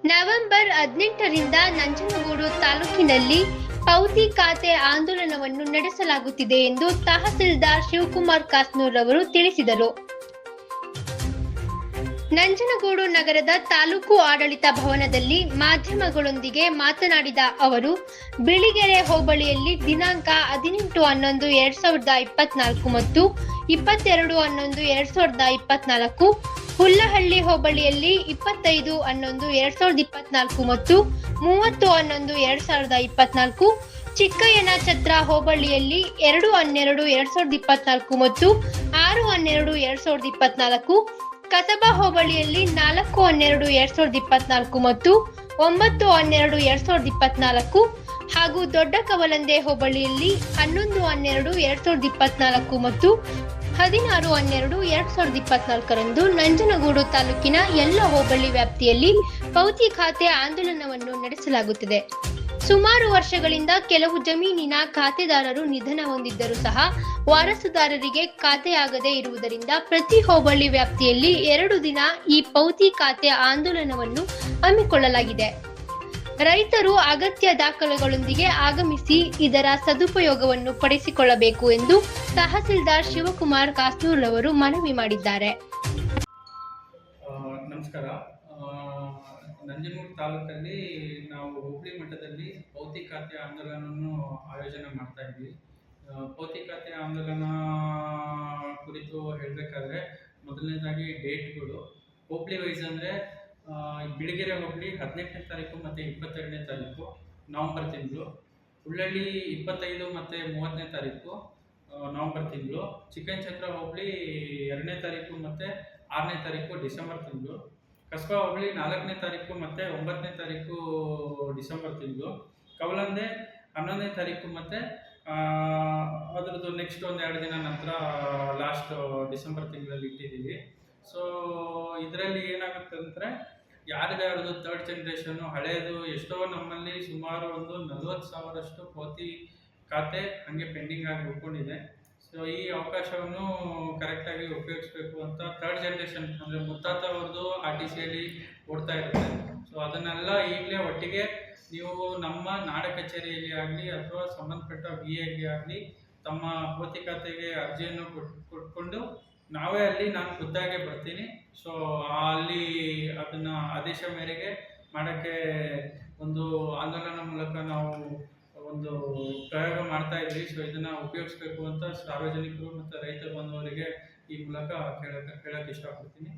November 18ರಿಂದ Nanjangud ತಾಲೂಕಿನಲ್ಲಿ ಪೌತಿ ಖಾತೆ ಆಂದೋಲನವನ್ನು ನಡೆಸಲಾಗುತ್ತಿದೆ ಎಂದು ತಹಸೀಲ್ದಾರ್ ಶಿವಕುಮಾರ್ ಕಾಸ್ನೂರ್ ಅವರು ತಿಳಿಸಿದರು. ನಂಜನಗೂಡು ನಗರದ ತಾಲೂಕು ಆಡಳಿತ ಭವನದಲ್ಲಿ ಮಾಧ್ಯಮಗಳೊಂದಿಗೆ ಮಾತನಾಡಿದ ಅವರು, ಬಿಳಿಗೆರೆ ಹೋಬಳಿಯಲ್ಲಿ ದಿನಾಂಕ 18/11/2024 ಮತ್ತು 22/11/2024, ಹುಲ್ಲಹಳ್ಳಿ ಹೋಬಳಿಯಲ್ಲಿ 25/11/2024 ಮತ್ತು 30/11/2024, ಚಿಕ್ಕಯ್ಯನ ಛತ್ರ ಹೋಬಳಿಯಲ್ಲಿ 2/12/2024 ಮತ್ತು 6/12/2024, ಕಸಬಾ ಹೋಬಳಿಯಲ್ಲಿ 4/12/2024 ಮತ್ತು 9/12/2024 ಹಾಗೂ ದೊಡ್ಡ ಕವಲಂದೆ ಹೋಬಳಿಯಲ್ಲಿ 11/12/2024 ಮತ್ತು 16/12/2024 ರಂದು ನಂಜನಗೂಡು ತಾಲೂಕಿನ ಎಲ್ಲ ಹೋಬಳಿ ವ್ಯಾಪ್ತಿಯಲ್ಲಿ ಪೌತಿ ಖಾತೆ ಆಂದೋಲನವನ್ನು ನಡೆಸಲಾಗುತ್ತಿದೆ. ಸುಮಾರು ವರ್ಷಗಳಿಂದ ಕೆಲವು ಜಮೀನಿನ ಖಾತೆದಾರರು ನಿಧನ ಹೊಂದಿದ್ದರೂ ಸಹ ವಾರಸುದಾರರಿಗೆ ಖಾತೆಯಾಗದೇ ಇರುವುದರಿಂದ ಪ್ರತಿ ಹೋಬಳಿ ವ್ಯಾಪ್ತಿಯಲ್ಲಿ 2 ದಿನ ಈ ಪೌತಿ ಖಾತೆ ಆಂದೋಲನವನ್ನು ಹಮ್ಮಿಕೊಳ್ಳಲಾಗಿದೆ. ರೈತರು ಅಗತ್ಯ ದಾಖಲೆಗಳೊಂದಿಗೆ ಆಗಮಿಸಿ ಇದರ ಸದುಪಯೋಗವನ್ನು ಪಡಿಸಿಕೊಳ್ಳಬೇಕು ಎಂದು ತಹಸೀಲ್ದಾರ್ ಶಿವಕುಮಾರ್ ಕಾಸ್ನೂರ್ ಅವರು ಮನವಿ ಮಾಡಿದ್ದಾರೆ. ನಮಸ್ಕಾರ. ನಂಜನಗೂಡು ತಾಲೂಕಲ್ಲಿ ನಾವು ಹೋಬಳಿ ಮಟ್ಟದಲ್ಲಿ ಪೌತಿ ಖಾತೆ ಆಂದೋಲನವನ್ನು ಆಯೋಜನೆ ಮಾಡ್ತಾ ಇದ್ವಿ. ಪೌತಿ ಖಾತೆ ಆಂದೋಲನ ಕುರಿತು ಹೇಳಬೇಕಾದ್ರೆ ಮೊದಲನೇದಾಗಿ ಡೇಟ್ಗಳು ಹೋಬಳಿ ವೈಸ್ ಅಂದರೆ ಬಿಳಿಗೆರೆ ಹೋಬಳಿ 18ನೇ ತಾರೀಕು ಮತ್ತು 22ನೇ ತಾರೀಕು ನವಂಬರ್ ತಿಂಗಳು, ಹುಲ್ಲಳ್ಳಿ 25 ಮತ್ತು 30ನೇ ತಾರೀಕು ನವಂಬರ್ ತಿಂಗಳು, ಚಿಕ್ಕಯ್ಯನ ಛತ್ರ ಹೋಬಳಿ 2ನೇ ತಾರೀಕು ಮತ್ತು 6ನೇ ತಾರೀಕು ಡಿಸೆಂಬರ್ ತಿಂಗಳು, ಕಸಬಾ ಹೋಬಳಿ 4ನೇ ತಾರೀಕು ಮತ್ತು 9ನೇ ತಾರೀಕು ಡಿಸೆಂಬರ್ ತಿಂಗಳು, ಕವಲಂದೆ 11ನೇ ತಾರೀಕು ಮತ್ತು ಅದರದ್ದು ನೆಕ್ಸ್ಟ್ 1-2 ದಿನ ನಂತರ ಲಾಸ್ಟ್ ಡಿಸೆಂಬರ್ ತಿಂಗಳಲ್ಲಿ ಇಟ್ಟಿದ್ದೀವಿ. ಸೊ ಇದರಲ್ಲಿ ಏನಾಗುತ್ತೆ ಅಂದರೆ ಯಾರ್ದು ಥರ್ಡ್ ಜನ್ರೇಷನ್ನು ಹಳೆಯದು ಎಷ್ಟೋ ನಮ್ಮಲ್ಲಿ ಸುಮಾರು ಒಂದು 40,000 ಪೌತಿ ಖಾತೆ ಹಾಗೆ ಪೆಂಡಿಂಗ್ ಆಗಿ ಉಳ್ಕೊಂಡಿದೆ. ಸೊ ಈ ಅವಕಾಶವನ್ನು ಕರೆಕ್ಟಾಗಿ ಉಪಯೋಗಿಸ್ಬೇಕು ಅಂತ ಥರ್ಡ್ ಜನ್ರೇಷನ್ ಅಂದರೆ ಮುತ್ತಾತ ಅವ್ರದ್ದು RTCಯಲ್ಲಿ ಓಡ್ತಾ ಇರುತ್ತೆ. ಸೊ ಅದನ್ನೆಲ್ಲ ಈಗಲೇ ಒಟ್ಟಿಗೆ ನೀವು ನಮ್ಮ ನಾಡ ಕಚೇರಿಯಲ್ಲಿ ಆಗಲಿ ಅಥವಾ ಸಂಬಂಧಪಟ್ಟ VAಗೆ ಆಗಲಿ ತಮ್ಮ ಪೌತಿ ಖಾತೆಗೆ ಅರ್ಜಿಯನ್ನು ಕೊಟ್ಕೊಂಡು ನಾವೇ ಅಲ್ಲಿ ನಾನು ಖುದ್ದಾಗೆ ಬರ್ತೀನಿ. ಸೊ ಅಲ್ಲಿ ಅದನ್ನು ಆದೇಶ ಮೇರೆಗೆ ಮಾಡೋಕ್ಕೆ ಒಂದು ಆಂದೋಲನ ಮೂಲಕ ನಾವು ಒಂದು ಪ್ರಯೋಗ ಮಾಡ್ತಾ ಇದ್ವಿ. ಸೊ ಇದನ್ನು ಉಪಯೋಗಿಸ್ಬೇಕು ಅಂತ ಸಾರ್ವಜನಿಕರು ಮತ್ತು ರೈತ ಬಂಧುವರಿಗೆ ಈ ಮೂಲಕ ಕೇಳೋಕ್ಕೆ ಇಷ್ಟಪಡ್ತೀನಿ.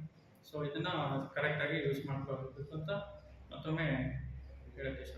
ಸೊ ಇದನ್ನು ಕರೆಕ್ಟಾಗಿ ಯೂಸ್ ಮಾಡ್ಕೊಳ್ಬೇಕು ಅಂತ ಮತ್ತೊಮ್ಮೆ ಹೇಳೋಕ್ಕೆ ಇಷ್ಟ.